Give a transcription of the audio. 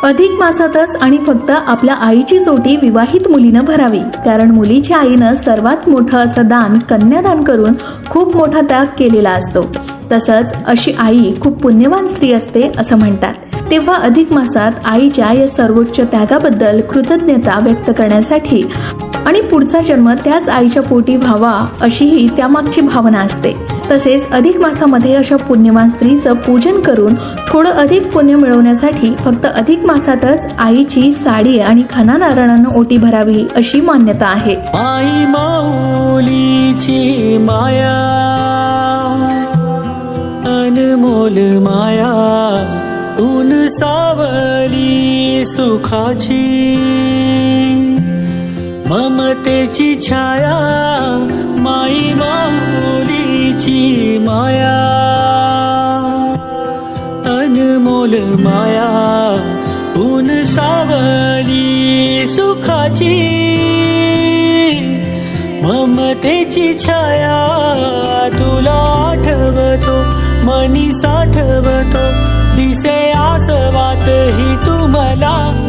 अधिक मासातच आणि फक्त आपल्या आईचीच ओटी विवाहित मुलीनं भरावी, कारण मुलीच्या आईनं सर्वात मोठं असं दान कन्यादान करून खूप मोठा त्याग केलेला असतो. तसंच अशी आई खूप पुण्यवान स्त्री असते असं म्हणतात. तेव्हा अधिक मासात आईच्या या सर्वोच्च त्यागाबद्दल कृतज्ञता व्यक्त करण्यासाठी आणि पुढचा जन्म त्याच आईच्या पोटी व्हावा अशीही त्यामागची भावना असते. तसेच अधिक मासामध्ये अशा पुण्यवान स्त्रीचं पूजन करून थोडं अधिक पुण्य मिळवण्यासाठी फक्त अधिक मासातच आईची साडी आणि खणा नारळानं ओटी भरावी अशी मान्यता आहे. आई माऊलीची माया, अनमोल माया, ऊन सावली सुखाची, ममतेची छाया, माई माऊलीची माया, अनमोल माया, ऊन सावली सुखाची, ममतेची छाया. तुला आठवतो मनी साठवतो, दिसे आसवात ही तू मला.